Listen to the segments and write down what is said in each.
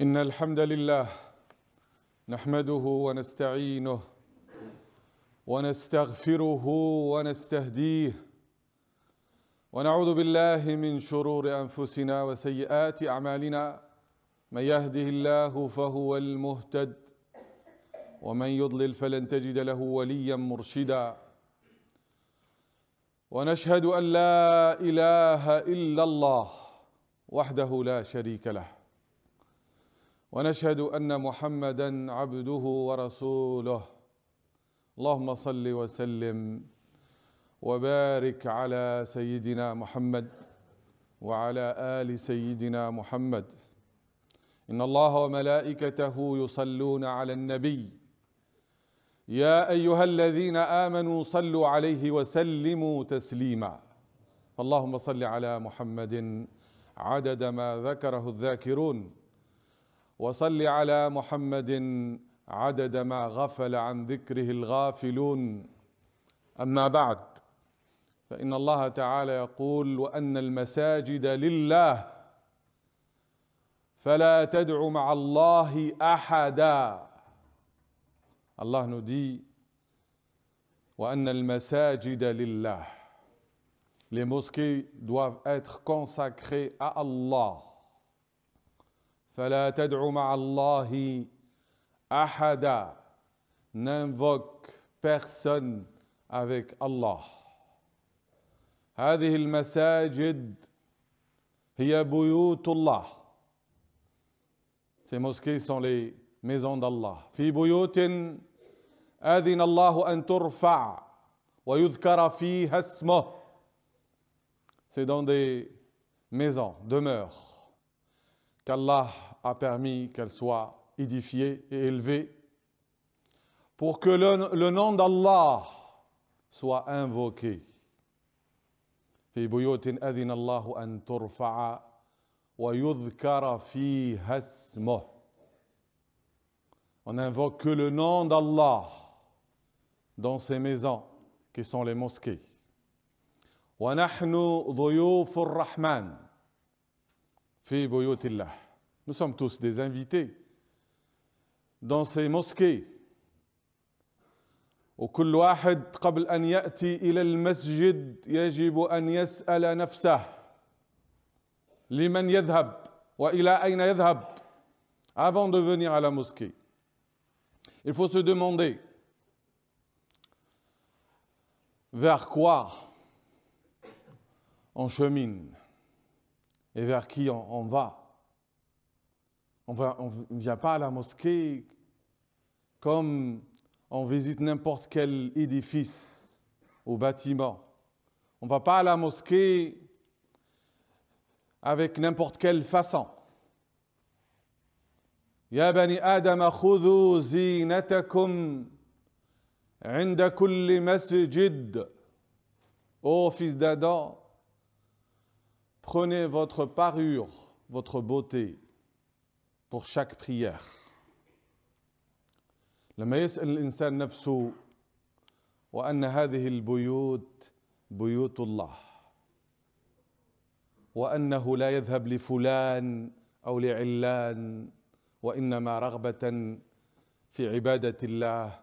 إن الحمد لله نحمده ونستعينه ونستغفره ونستهديه ونعوذ بالله من شرور أنفسنا وسيئات أعمالنا من يهده الله فهو المهتد ومن يضلل فلن تجد له وليا مرشدا ونشهد أن لا إله إلا الله وحده لا شريك له ونشهد أن محمدًا عبده ورسوله اللهم صل وسلم وبارك على سيدنا محمد وعلى آل سيدنا محمد إن الله وملائكته يصلون على النبي يا أيها الذين آمنوا صلوا عليه وسلموا تسليما اللهم صل على محمد عدد ما ذكره الذاكرون وصل على محمد عدد ما غفل عن ذكره الغافلون أما بعد فإن الله تعالى يقول وأن المساجد لله فلا تدع مع الله أحدا Allah nous dit وأن المساجد لله les mosquées doivent être consacrées à Allah فلا تدع مع الله أحدا n'invoque personne avec Allah هذه المساجد هي بيوت الله Ces mosquées sont les maisons d'Allah في بيوت أذن الله أن ترفع ويذكر فيها اسمه C'est dans des maisons, demeures qu'Allah a permis qu'elles soient édifiées et élevées pour que le nom d'Allah soit invoqué. في بيوت أذن الله أن ترفع ويذكر فيها اسمه. On n'invoque que le nom d'Allah dans ces maisons qui sont les mosquées. ونحن ضيوف الرحمن في بيوت الله. Nous sommes tous des invités dans ces mosquées. وكل واحد قبل أن يأتي إلى المسجد يجب أن يسأل نفسه لمن يذهب وإلى أين يذهب avant de venir à la mosquée. Il faut se demander vers quoi on chemine et vers qui on va. On ne vient pas à la mosquée comme on visite n'importe quel édifice ou bâtiment. On ne va pas à la mosquée avec n'importe quelle façon. يا بني آدم خذوا زينتكم عند كل مسجد. Ô fils d'Adam, prenez votre parure, votre beauté pour chaque prière. لما يسأل الإنسان نفسه وأن هذه البيوت بيوت الله وأنه لا يذهب لفلان أو لعلان وإنما رغبة في عبادة الله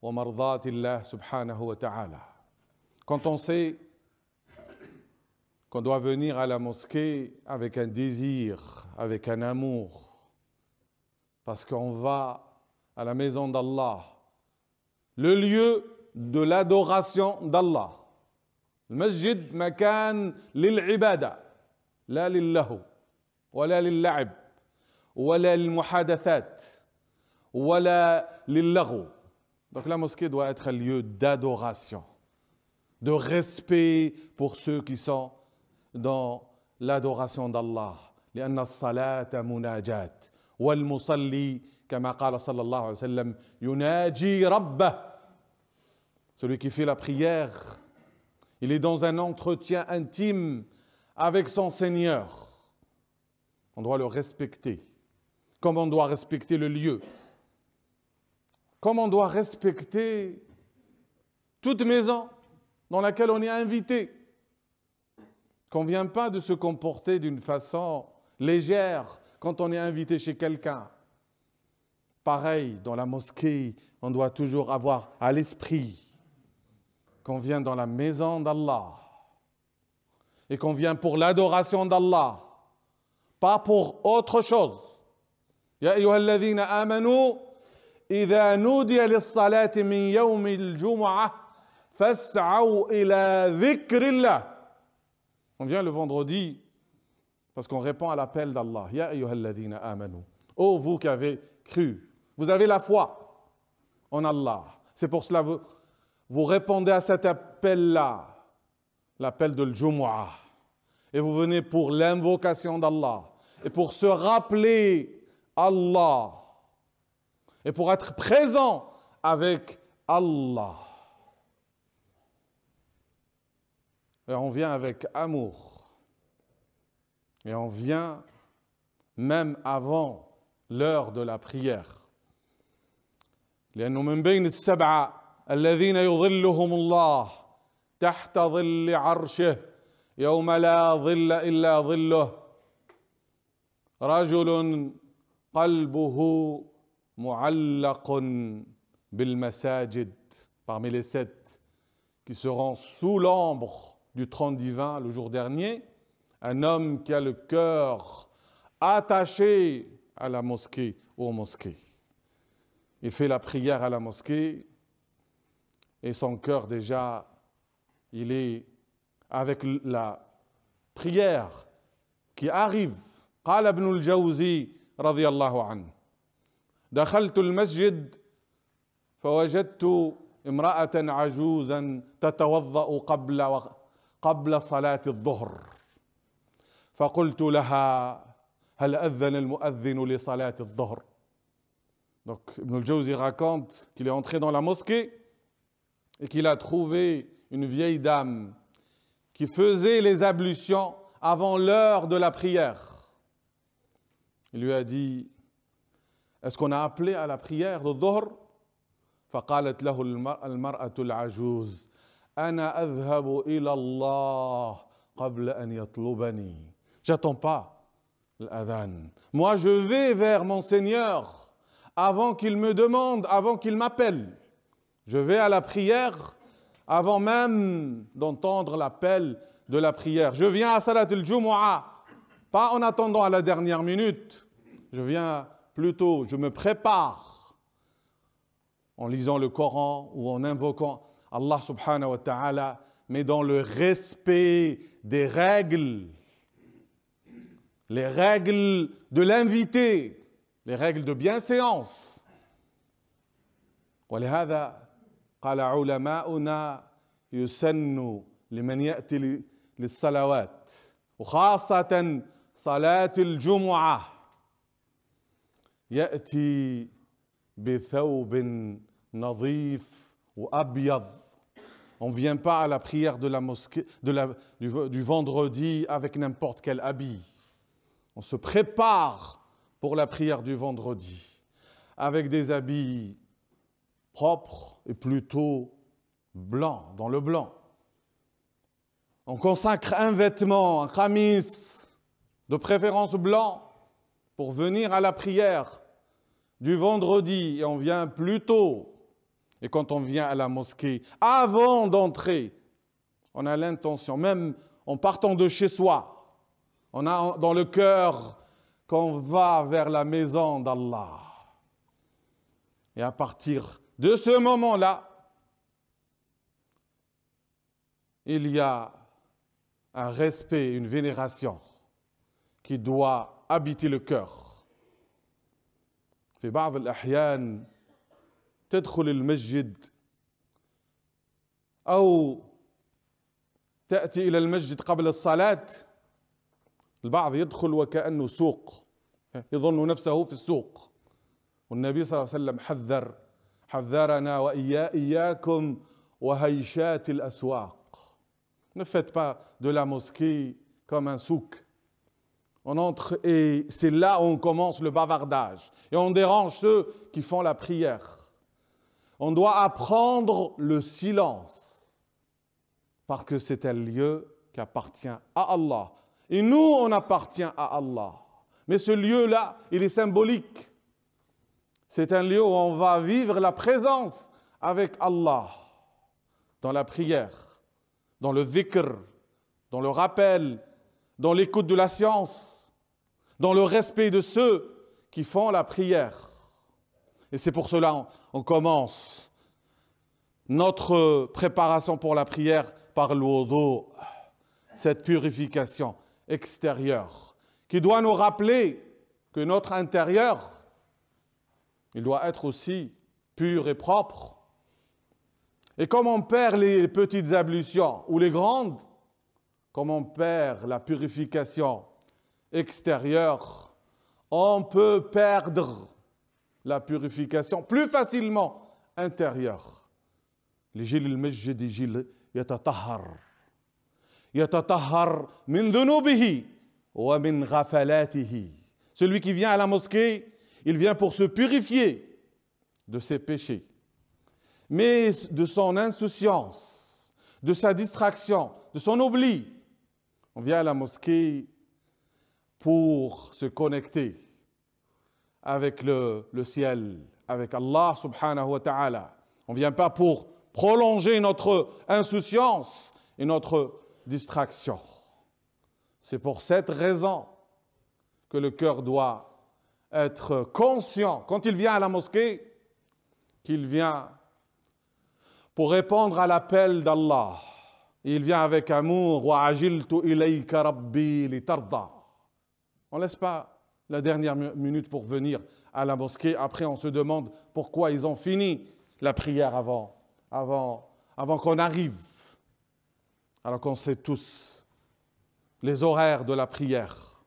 ومرضاة الله سبحانه وتعالى. Quand on sait qu'on doit venir à la mosquée avec un désir, avec un amour, parce qu'on va à la maison d'Allah, le lieu de l'adoration d'Allah. المسجد مكان للعبادة لا للهو ولا للعب ولا للمحادثات ولا للغو. Donc la mosquée doit être un lieu d'adoration, de respect pour ceux qui sont dans l'adoration d'Allah. لأن الصلاة مناجاة والمصلي كما قال صلى الله عليه وسلم يناجي ربه. Celui qui fait la prière, il est dans un entretien intime avec son Seigneur. On doit le respecter, comme on doit respecter le lieu, comme on doit respecter toute maison dans laquelle on est invité. Qu'on ne vient pas de se comporter d'une façon légère, quand on est invité chez quelqu'un. Pareil, dans la mosquée, on doit toujours avoir à l'esprit qu'on vient dans la maison d'Allah et qu'on vient pour l'adoration d'Allah, pas pour autre chose. Ya ayyuhalladhina amanu, idha nudiya lis-salati min yawmi al-jumu'ah, fas'aw ila dhikrillah. On vient le vendredi parce qu'on répond à l'appel d'Allah. Ya ayyuhalladhina amanu. Oh, vous qui avez cru, vous avez la foi en Allah. C'est pour cela que vous répondez à cet appel-là, l'appel de l'Jumu'ah. Et vous venez pour l'invocation d'Allah. Et pour se rappeler Allah. Et pour être présent avec Allah. Et on vient avec amour. Et on vient même avant l'heure de la prière. لأنه من بين السبعة الذين يظلهم الله تحت ظل عرشه يوم لا ظل إلا ظله رجل قلبه معلق بالمساجد. Parmi les 7 qui seront sous l'ombre du trône divin le jour dernier, un homme qui a le cœur attaché à la mosquée ou aux mosquées. Il fait la prière à la mosquée et son cœur déjà, il est avec la prière qui arrive. قال ابن الجوزي رضي الله عنه دخلت المسجد فوجدت امرأة عجوزا تتوضأ قبل صلاة الظهر فقلت لها هل أذن المؤذن لصلاة الظهر. Donc Ibn al-Jawzi raconte qu'il est entré dans la mosquée et qu'il a trouvé une vieille dame qui faisait les ablutions avant l'heure de la prière. Il lui a dit, est-ce qu'on a appelé à la prière de Dhuhr? فقالت له المرأة العجوز أنا أذهب إلى الله قبل أن يطلبني. J'attends pas l'adhan. Moi je vais vers mon Seigneur avant qu'il me demande, avant qu'il m'appelle. Je vais à la prière avant même d'entendre l'appel de la prière. Je viens à Salat al-Jumu'ah, pas en attendant à la dernière minute. Je viens plutôt, je me prépare en lisant le Coran ou en invoquant Allah subhanahu wa ta'ala, mais dans le respect des règles, les règles de l'invité, les règles de bienséance. ولهذا قال علماؤنا يسن لمن يأتي للصلوات وخاصة صلاة الجمعة يأتي بثوب نظيف وأبيض. On ne vient pas à la prière de la mosquée, du vendredi avec n'importe quel habit. On se prépare pour la prière du vendredi avec des habits propres et plutôt blancs, dans le blanc. On consacre un vêtement, un khamis, de préférence blanc, pour venir à la prière du vendredi et on vient plus tôt. Et quand on vient à la mosquée, avant d'entrer, on a l'intention, même en partant de chez soi, on a dans le cœur qu'on va vers la maison d'Allah. Et à partir de ce moment-là, il y a un respect, une vénération qui doit habiter le cœur. في بعض الأحيان تدخل المسجد أو تأتي إلى المسجد قبل الصلاة. البعض يدخل وكأنه سوق، يظن نفسه في السوق. والنبي صلى الله عليه وسلم حذرنا وإياكم وهيشات الأسواق. Ne faites pas de la mosquée comme un souk. On entre et c'est là où on commence le bavardage. Et on dérange ceux qui font la prière. On doit apprendre le silence. Parce que c'est un lieu qui appartient à Allah. Et nous, on appartient à Allah. Mais ce lieu-là, il est symbolique. C'est un lieu où on va vivre la présence avec Allah, dans la prière, dans le dhikr, dans le rappel, dans l'écoute de la science, dans le respect de ceux qui font la prière. Et c'est pour cela qu'on commence notre préparation pour la prière par le wudu, cette purification extérieure, qui doit nous rappeler que notre intérieur, il doit être aussi pur et propre. Et comme on perd les petites ablutions ou les grandes, comme on perd la purification extérieure, on peut perdre la purification plus facilement intérieure. لجيل المسجد جيل يتطهر من ذنوبه ومن غفلاته. Celui qui vient à la mosquée, il vient pour se purifier de ses péchés, mais de son insouciance, de sa distraction, de son oubli. On vient à la mosquée pour se connecter avec le ciel, avec Allah subhanahu wa ta'ala. On ne vient pas pour prolonger notre insouciance et notre distraction. C'est pour cette raison que le cœur doit être conscient, quand il vient à la mosquée, qu'il vient pour répondre à l'appel d'Allah. Il vient avec amour. وَعَجِلْتُ إِلَيْكَ رَبِّي لِتَرْضَى. On ne laisse pas la dernière minute pour venir à la mosquée. Après, on se demande pourquoi ils ont fini la prière avant qu'on arrive. Alors qu'on sait tous les horaires de la prière.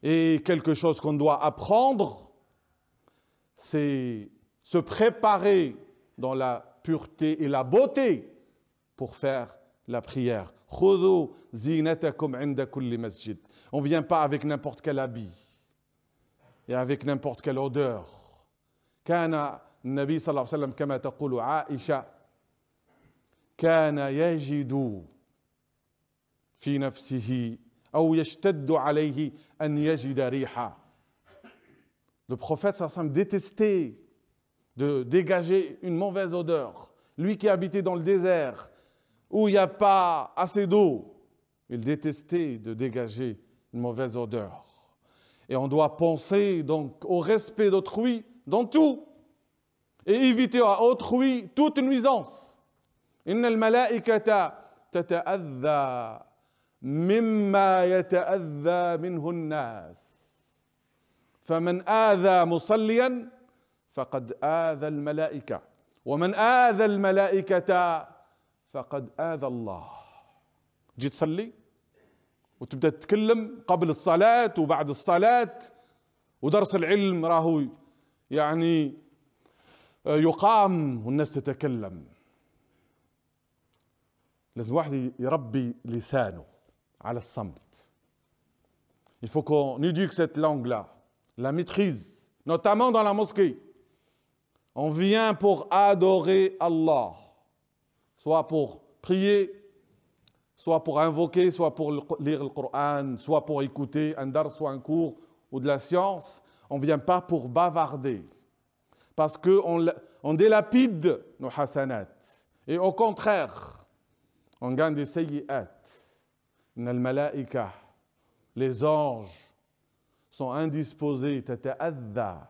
Et quelque chose qu'on doit apprendre, c'est se préparer dans la pureté et la beauté pour faire la prière. خُذُوا زِينَتَكُمْ عِنْدَ كُلِّ مَسْجِدٍ. On ne vient pas avec n'importe quel habit et avec n'importe quelle odeur. كان النبي صلى الله عليه وسلم كما تقول عائشة كان يجد في نفسه أو يشتد عليه أن يجد ريحا. Le prophète sallallahu alayhi wa sallam détestait de dégager une mauvaise odeur. Lui qui habitait dans le désert, où il n'y a pas assez d'eau, il détestait de dégager une mauvaise odeur. Et on doit penser donc au respect d'autrui dans tout et éviter à autrui toute nuisance. إن الملائكة تتأذى مما يتأذى منه الناس فمن آذى مصليا فقد آذى الملائكة ومن آذى الملائكة فقد آذى الله. جيت تصلي وتبدأ تتكلم قبل الصلاة وبعد الصلاة ودرس العلم راهو يعني يقام والناس تتكلم. لازم واحد يربي لسانه على الصمت. Il faut qu'on éduque cette langue-là, la maîtrise, notamment dans la mosquée. On vient pour adorer Allah, soit pour prier, soit pour invoquer, soit pour lire le Coran, soit pour écouter un dar, soit un cours ou de la science. On ne vient pas pour bavarder, parce qu'on délapide nos hasanat. Et au contraire, on gagne des sayyi'at. Les anges sont indisposés, tata'adha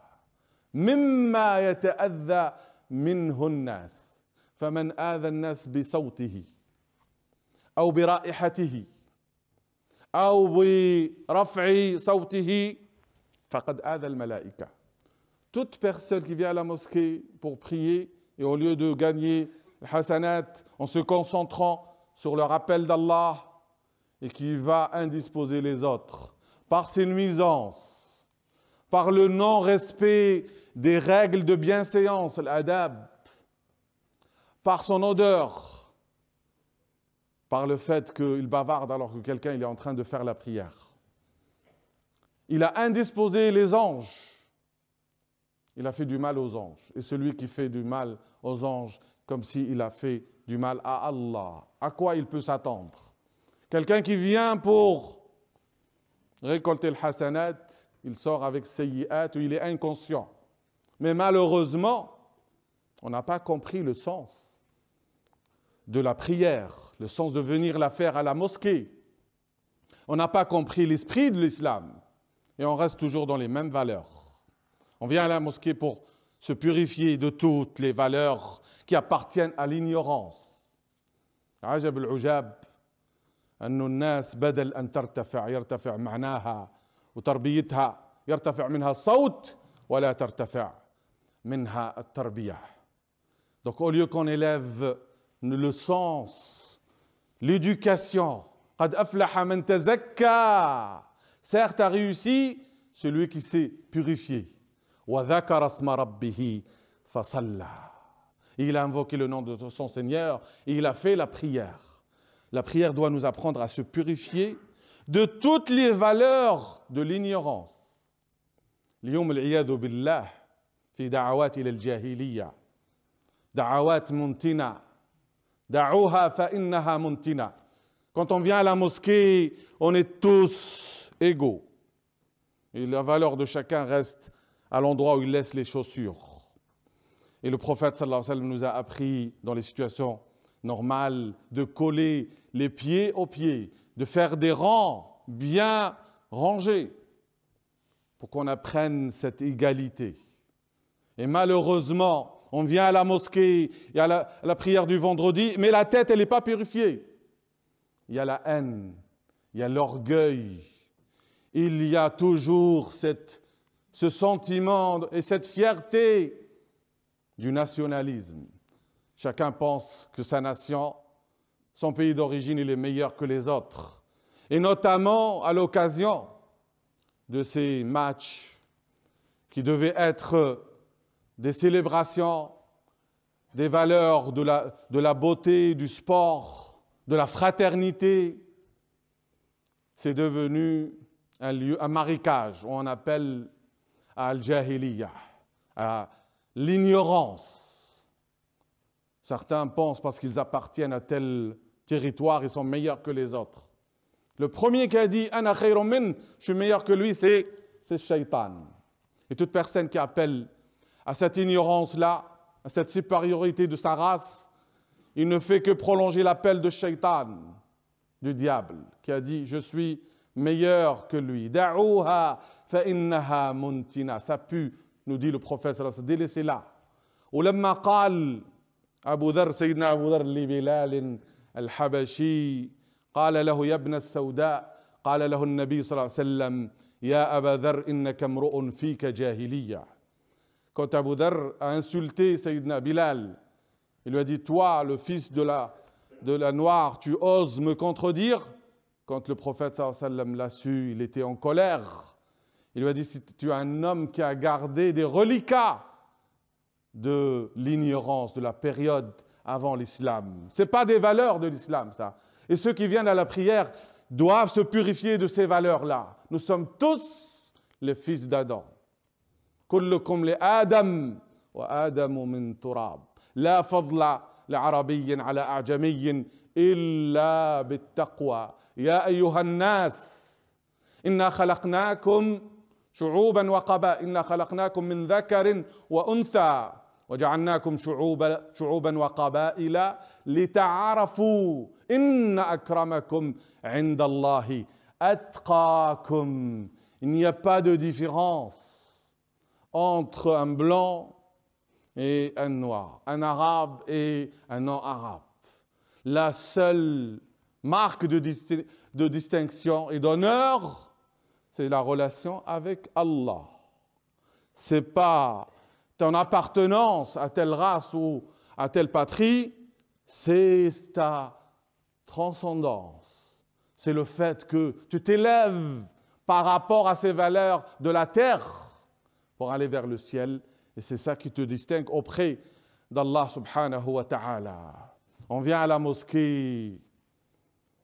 mimma yata'adha minhu an-nas. فمن آذى الناس بصوته أو برائحته أو برفع صوته فقد آذى الملائكة. Toute personne qui vient à la mosquée pour prier et au lieu de gagner le hasanat en se concentrant sur le rappel d'Allah et qui va indisposer les autres par ses nuisances, par le non-respect des règles de bienséance, l'adab, par son odeur, par le fait qu'il bavarde alors que quelqu'un il est en train de faire la prière. Il a indisposé les anges. Il a fait du mal aux anges. Et celui qui fait du mal aux anges, comme s'il a fait du mal à Allah, à quoi il peut s'attendre? Quelqu'un qui vient pour récolter le hasanat, il sort avec sayyi'at ou il est inconscient. Mais malheureusement, on n'a pas compris le sens de la prière, le sens de venir la faire à la mosquée. On n'a pas compris l'esprit de l'islam et on reste toujours dans les mêmes valeurs. On vient à la mosquée pour se purifier de toutes les valeurs qui appartiennent à l'ignorance. عجب العجاب أن الناس بدل أن يرتفع معناها وتربيتها يرتفع منها الصوت ولا ترتفع منها التربية. Donc au lieu qu'on élève le sens, l'éducation, قد أفلح من تزكى, certes a réussi celui qui s'est purifié. وذكر اسم ربه فصلى. Il a invoqué le nom de son Seigneur et il a fait la prière. La prière doit nous apprendre à se purifier de toutes les valeurs de l'ignorance. اليوم العياذ بالله في دعوات إلى الجاهلية دعوات منتنة دعوها فإنها منتنة. Quand on vient à la mosquée, on est tous égaux. Et la valeur de chacun reste à l'endroit où il laisse les chaussures. Et le prophète sallallahu alayhi wa sallam nous a appris dans les situations normales de coller les pieds aux pieds, de faire des rangs bien rangés pour qu'on apprenne cette égalité. Et malheureusement, on vient à la mosquée, il y a la prière du vendredi, mais la tête, elle n'est pas purifiée. Il y a la haine, il y a l'orgueil, il y a toujours ce sentiment et cette fierté du nationalisme. Chacun pense que sa nation, son pays d'origine, il est meilleur que les autres. Et notamment à l'occasion de ces matchs qui devaient être des célébrations, des valeurs de la beauté, du sport, de la fraternité. C'est devenu un lieu, un marécage, on appelle al-jahiliya, à l'ignorance. Certains pensent parce qu'ils appartiennent à tel territoire, ils sont meilleurs que les autres. Le premier qui a dit « Ana khayrun min » je suis meilleur que lui, c'est Shaitan. Et toute personne qui appelle à cette ignorance-là, à cette supériorité de sa race, il ne fait que prolonger l'appel de Shaitan, du diable, qui a dit « Je suis meilleur que lui. » Da'ouha fa innaha muntina. Ça pue, nous dit le prophète sallallahu alayhi wa sallam, délaissez-la. ولما قال أبو ذر سيدنا أبو ذر لبلال الحبشي قال له يا ابن السوداء قال له النبي صلى الله عليه وسلم يا أبا ذر إنك امرؤ فيك جاهلية. Quand Abu Dharr a insulté Sayyidina Bilal, il lui a dit « Toi, le fils de la noire, tu oses me contredire ?» Quand le prophète sallallahu alayhi wa sallam l'a su, il était en colère. Il lui a dit « Tu es un homme qui a gardé des reliquats de l'ignorance, de la période avant l'islam. » Ce n'est pas des valeurs de l'islam, ça. Et ceux qui viennent à la prière doivent se purifier de ces valeurs-là. Nous sommes tous les fils d'Adam. كلكم لآدم وآدم من تراب لا فضل لعربي على أعجمي إلا بالتقوى يا أيها الناس إنا خلقناكم شعوبا وقبائل إنا خلقناكم من ذكر وأنثى وجعلناكم شعوبا وقبائل لتعارفوا إن أكرمكم عند الله أتقاكم. Il n'y a pas de différence entre un blanc et un noir, un arabe et un non-arabe. La seule marque de distinction et d'honneur, c'est la relation avec Allah. Ce n'est pas ton appartenance à telle race ou à telle patrie, c'est ta transcendance. C'est le fait que tu t'élèves par rapport à ces valeurs de la terre pour aller vers le ciel. Et c'est ça qui te distingue auprès d'Allah subhanahu wa ta'ala. On vient à la mosquée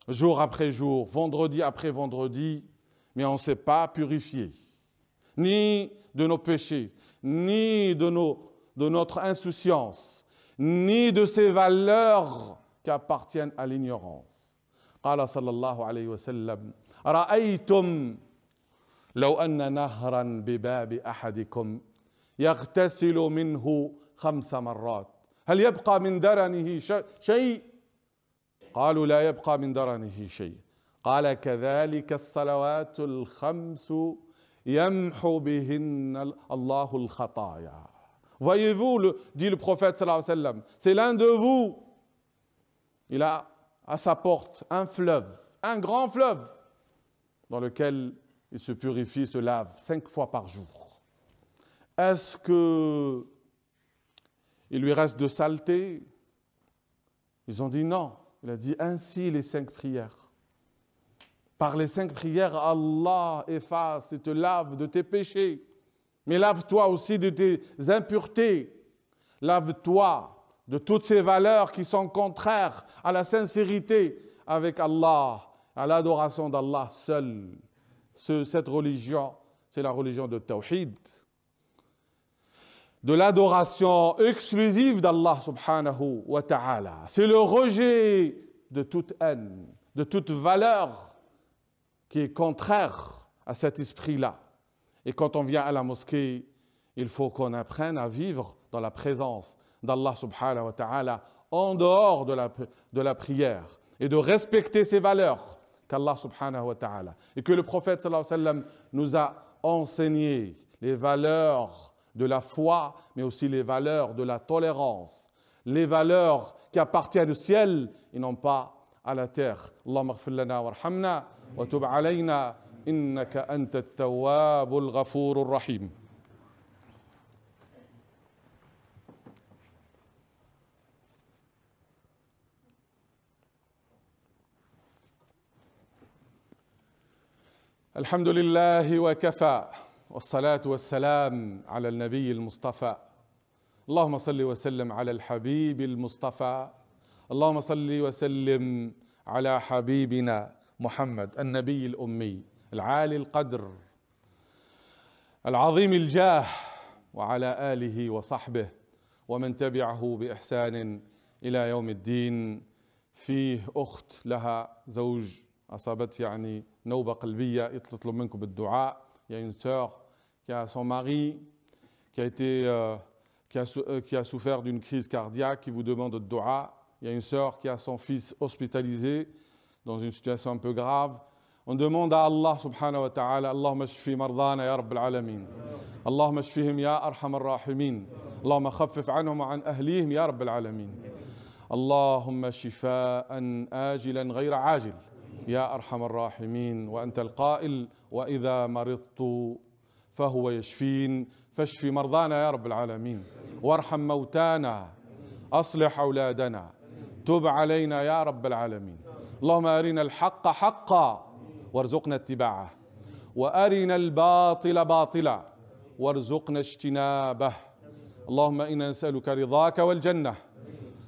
jour après jour, vendredi après vendredi, mais on ne s'est pas purifié, ni de nos péchés, ni de notre insouciance, ni de ces valeurs qui appartiennent à l'ignorance. قال صلى الله عليه وسلم رأيتم لو أن نهرا بباب أحدكم يغتسل منه 5 مرات هل يبقى من درنه شيء؟ قالوا لا يبقى من درنه شيء. قال كذلك الصلوات الخمس يمحو بهن الله الخطايا. Voyez-vous, dit le prophète sallallahu alayhi wa sallam, c'est l'un de vous, il a à sa porte un fleuve, un grand fleuve, dans lequel il se purifie, se lave 5 fois par jour. Est-ce que il lui reste de saleté? Ils ont dit non. Il a dit ainsi les 5 prières. Par les 5 prières, Allah efface et te lave de tes péchés. Mais lave-toi aussi de tes impuretés. Lave-toi de toutes ces valeurs qui sont contraires à la sincérité avec Allah, à l'adoration d'Allah seul. Cette religion, c'est la religion de Tawhid, de l'adoration exclusive d'Allah subhanahu wa ta'ala. C'est le rejet de toute haine, de toute valeur qui est contraire à cet esprit-là. Et quand on vient à la mosquée, il faut qu'on apprenne à vivre dans la présence d'Allah subhanahu wa ta'ala en dehors de la prière et de respecter ces valeurs qu'Allah subhanahu wa ta'ala et que le prophète sallallahu alayhi wa sallam nous a enseigné, les valeurs de la foi, mais aussi les valeurs de la tolérance, les valeurs qui appartiennent au ciel et non pas à la terre. Allahumma ighfir lana warhamna wa tub alayna innaka anta at-tawwabul ghafurur rahim. الحمد لله وكفى والصلاة والسلام على النبي المصطفى اللهم صل وسلم على الحبيب المصطفى اللهم صل وسلم على حبيبنا محمد النبي الأمي العالي القدر العظيم الجاه وعلى آله وصحبه ومن تبعه بإحسان إلى يوم الدين. فيه أخت لها زوج أصابت يعني نوبة قلبية تطلب منكم بالدعاء. Il y a une sœur qui a son mari qui a souffert d'une crise cardiaque qui vous demande de dua. Il y a une sœur qui a son fils hospitalisé dans une situation un peu grave. On demande à Allah subhanahu wa ta'ala Allahumma shfi mardana ya rabbil alamin Allahumma shfihim ya arhamar rahimin Allahumma khaffif anhum wa an ahlihim ya rabbil alamin Allahumma shifaan ajilan ghayra ajil يا أرحم الراحمين وأنت القائل وإذا مرضت فهو يشفين فاشف مرضانا يا رب العالمين وارحم موتانا أصلح أولادنا تب علينا يا رب العالمين اللهم أرنا الحق حقا وارزقنا اتباعه وأرنا الباطل باطلا وارزقنا اجتنابه اللهم إنا نسألك رضاك والجنة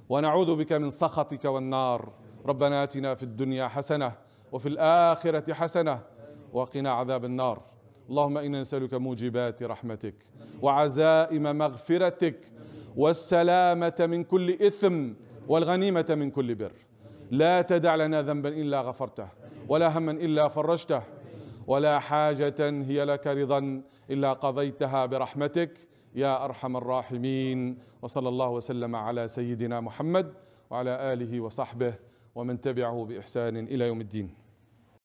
ونعوذ بك من سخطك والنار ربنا آتنا في الدنيا حسنة وفي الآخرة حسنة وقنا عذاب النار اللهم إنا نسألك موجبات رحمتك وعزائم مغفرتك والسلامة من كل إثم والغنيمة من كل بر لا تدع لنا ذنبا إلا غفرته ولا هما إلا فرجته ولا حاجة هي لك رضا إلا قضيتها برحمتك يا أرحم الراحمين وصلى الله وسلم على سيدنا محمد وعلى آله وصحبه ومن تبعه بإحسان إلى يوم الدين.